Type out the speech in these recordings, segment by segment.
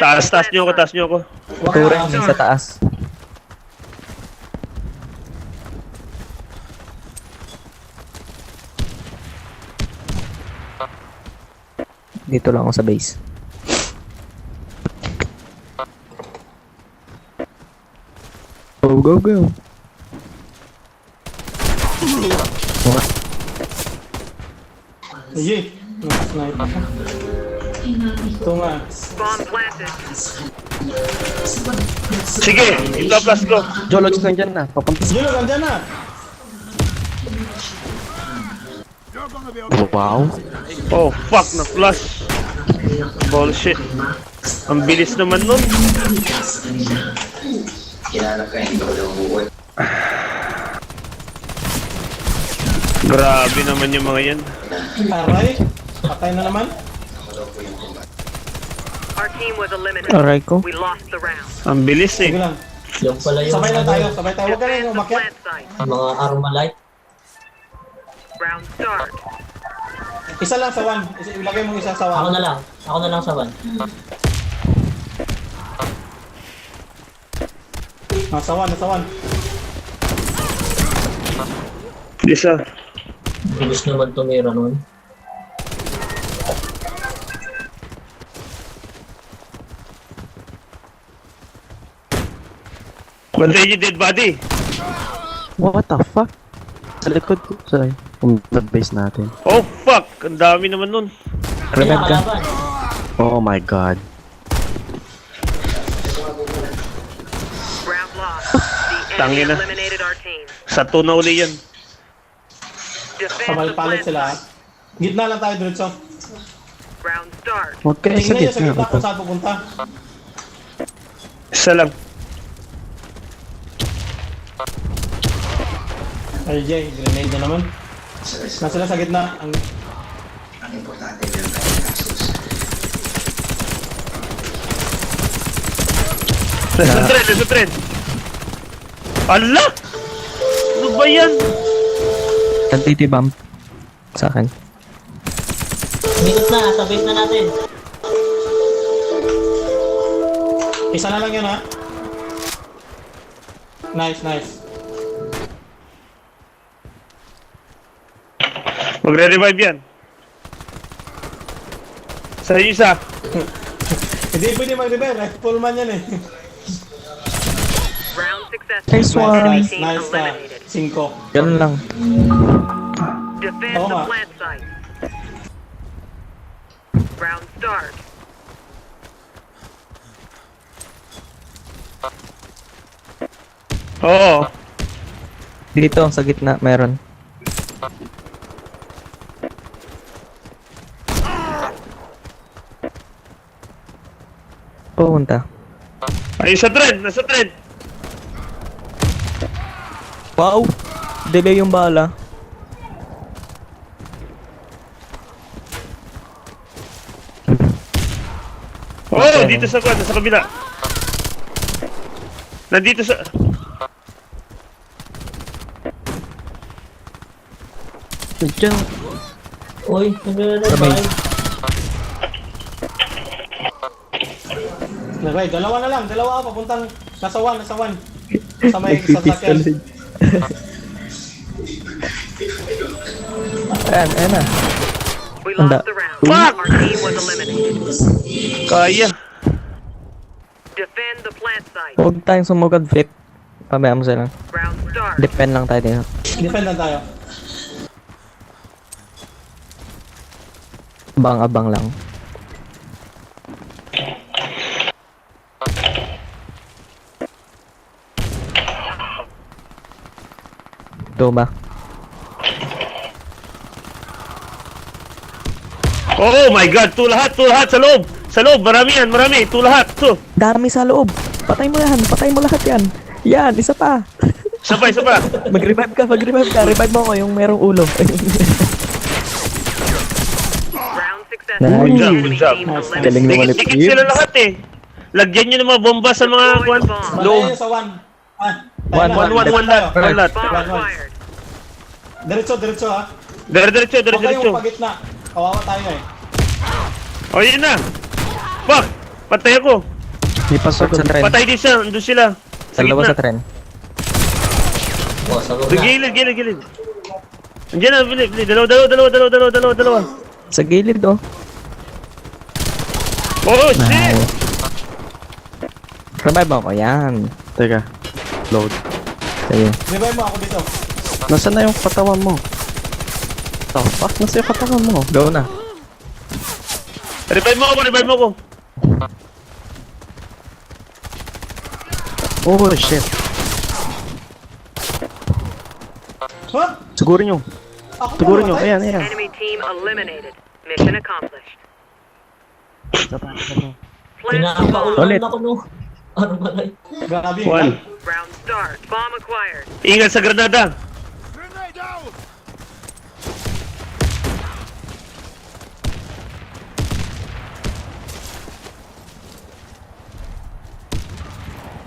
Taas nyo ako, taas nyo ako. Turing sa taas. Dito lang ako sa base. Go, go, go. Sige. Sniper ka. Ito nga. Sige, ito plus go. Jologs nandyan na. Papunta. Jilo, ganda na. Wow. Oh, fuck, na-flush. Bullshit. Ang bilis naman nun. Grabe naman yung mga yan. Aray. Patay na naman. Our team was eliminated. Aray ko. We lost the round. Ang bilis Sige eh. lang. Yung pala yung Sabay na tayo. Sabay tayo. Huwag ka na yung Defend the umakyat. plant site. mga Armalite. Round start. Isa lang sa one. Ilagay mo isa sa Ako one. na lang. Ako na lang sa van. Nasa one. Nasa one. Isa. Bilis naman tumira nun. Bantay yung dead body. What the fuck? Sa likod ko. Sorry. Base natin. Oh, fuck. Ang dami naman nun. Revive ka. kalaban. Oh my god. Round lost. The enemy Tangina. eliminated our team. Sa tuna uli yan. Defend Sabay the palit plant sila. site. Gitna lang tayo, diretso. Round start. Huwag kayo sa Tingnan nyo sa gitna. gitna kung saan pupunta. Isa lang. Ay, Jay. Grenade na naman. Nasa lang sa gitna. Ang... Nasa trend, nasa trend. Ala! Ano ba yan? Nagtitibam sa akin. Minutes na. Sa base na natin. Isa na lang yun, ha? Nice, nice. Magre-revive yan. Sa isa. Hindi pwede mag-repair. Full man yan, eh. Round successful. Nice one. Enemy Nice, team nice na. eliminated. 5. Ganun lang. Defend Oo the nga. plant site. Round start. Oo. Dito, sa gitna, meron. Pupunta. Ay, sa trend, nasa trend. Wow! Delay yung bala. Oo, oh, dito sa kwan, sa kabila. Nandito sa... Diyan. Uy, Sabay. nagre-revive. Right, dalawa na lang. Dalawa papuntang nasa one, nasa one. Sa may sasakyan. Ayan, ayan na. We Anda. lost the round. Fuck! Our team was eliminated. Kaya. Defend the plant site. Huwag tayong sumugad flip. Pabayaan mo sila. Round start. Depend lang tayo dito. Defend lang tayo. Abang-abang lang. Ito ba? Oh my god, to lahat sa loob. Sa loob, marami yan, marami. To lahat, to. Dami sa loob. Patay mo yan. Patay mo lahat yan. Yan, isa pa. Sabay. Mag-revive ka. Revive mo ako yung merong ulo. Round successful. Nice. The enemy Good job. team Nice. Galing eliminated. naman. Dikit sila lahat eh. Lagyan nyo ng mga bomba sa mga kwan. Batayan Loob. nyo sa one. Ah, One, tayo na. One lot. Tayo. One lot. Bomb fired. Diretso ha. Diretso. Huwag kayong pagitna. Kawawa tayo eh. Oh, yun na. Fuck. Patay ako. May pasok Sa tren. Patay din siya. Andun sila. Sa Dalawa gitna. sa tren. Oh, sabog Sa na. gilid. Andiyan na, bili. Dalawa. Sa gilid, oh. Oh, shit! Revive ako, yan. Teka. Load. Sige. Revive mo ako dito. Nasaan na yung katawan mo? The fuck? Nasaan yung katawan mo? Go na. Revive mo ako. Oh shit. Ha? Siguro nyo. Ako pa Siguro nyo. namatay? Ayan. Enemy team eliminated. Mission accomplished. Plant Pinapaulan Ulit. ako no. Ano malay? Grabe. One. round start. Bomb acquired. Ingat sa granada.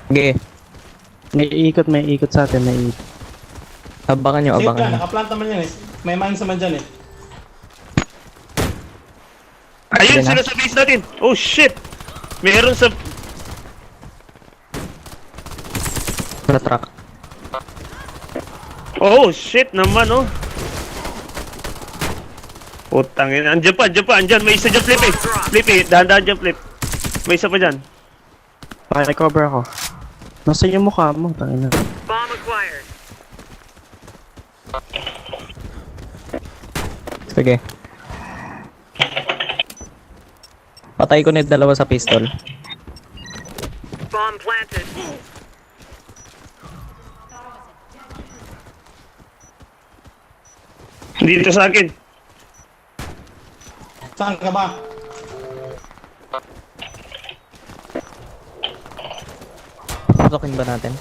Sige. May ikot sa atin. May ikot. Abangan nyo, Sige abangan lang, nyo. nakaplant naman yan eh. May mines naman dyan eh. Ayun Sige na. sila sa base natin. Oh shit! Meron sa... Sa truck. Oh shit naman oh. Putang ina. Andyan pa. Andyan. May isa dyan flip eh. Dahan-dahan dyan flip. May isa pa dyan. Paki-recover ako. Nasaan yung mukha mo? Tangina. Bomb acquired. Sige. Patay ko na yung dalawa sa pistol. Bomb planted. Dito sa akin. Saan ka ba? Pasukin ba natin?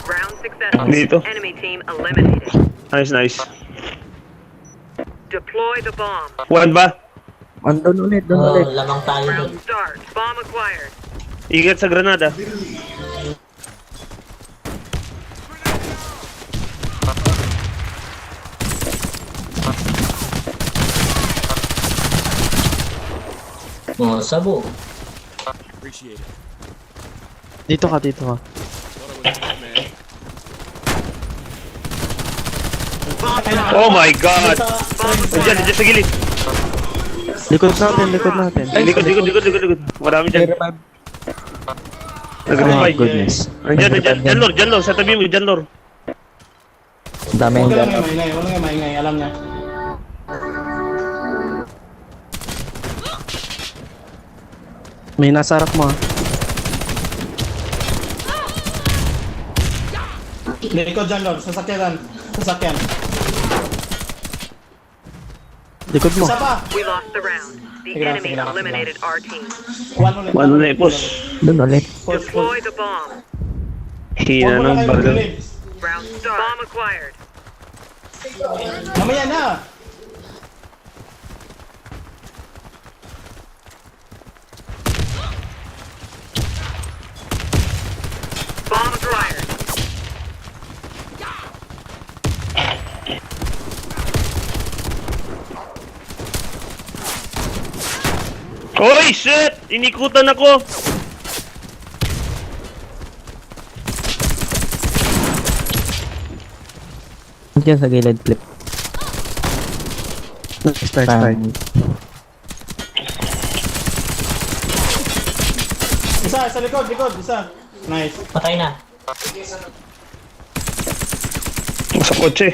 Round successful. Dito. Enemy team eliminated. Nice. Deploy the bomb. One ba? Andun ulit, Oh, lamang tayo dun. Round start. Bomb acquired. Ingat sa granada. Oh, sabog. Dito ka. Oh my god! Andyan sa gilid. Likod natin. Likod. Marami dyan. Revive. Oh Nag-revive. goodness. Dyan, Lord. Sa tabi mo, dyan, Lord. Dami yung Huwag ka lang dyan. yung maingay. Huwag lang yung maingay. Alam niya. May nasa harap mo. Likod dyan, Lord. Sasakyan. Likod mo. Isa pa. We lost the round. The Sige lang, enemy sige lang. eliminated our team. One ulit. Push. Doon ulit. Push. Deploy the bomb. Hina Huwag mo ng na kayo baril. mag-grenade. Round start. Bomb acquired. Mamaya na. Bomb acquired. Holy shit! Inikutan ako! Diyan sa gilid flip. Start. Isa, sa likod. Isa. Nice. Patay na. Sa kotse.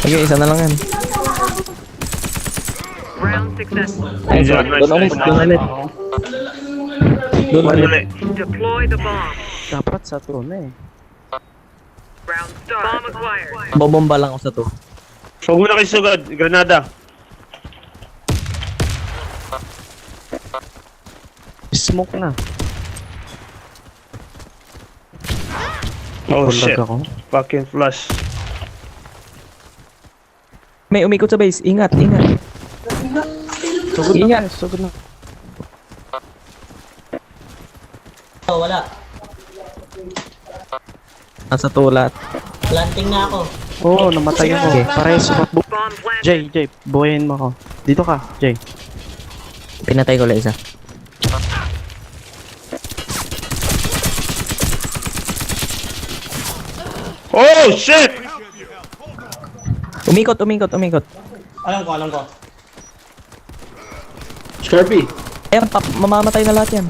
Sige, isa na lang yan. Round successful. Nice. Doon ulit, doon ulit. Doon One ulit. ulit. Deploy the bomb. Dapat sa tuna eh. Round start. Bomb acquired. Bobomba lang ako sa to. Huwag mo na kayo sugad. Granada. Smoke na. Oh Bulag shit. ako. Fucking flash. May umikot sa base. Ingat. Sugod na. Oh, wala. Nasa tulat. Planting na ako. Oo, namatay ako. Sige, Parehas. Bomb planted. Jay, buhayin mo ako. Dito ka, Jay. Pinatay ko lang isa. Oh, shit! Umikot. Alam ko. Scorpy. Ayan, mamamatay na lahat yan.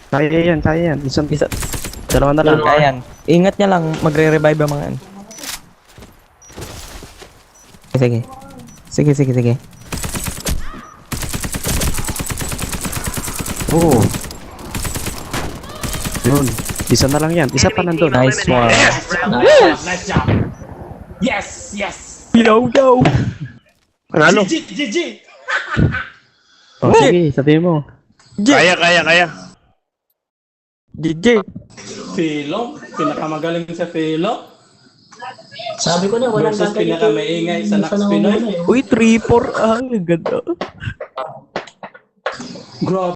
Kaya yan. Isa. Dalawa na lang. Ayan. Ingat niya lang, magre-revive ang mga yan. Sige. Oo. Yun. Isa na lang yan. Isa pa Enemy nandun. team Nice one. eliminated. Round Nice job. Yes. Yo! Panalo. GG. Oh, sige, sabihin mo. Kaya. GG! Philo. Pinakamagaling sa Philo. Sabi ko na, walang Versus gaganito. pinakamaingay sa Nax Isa na Pinoy. muna eh. Uy, 3-4. Ang ganda. Grabe.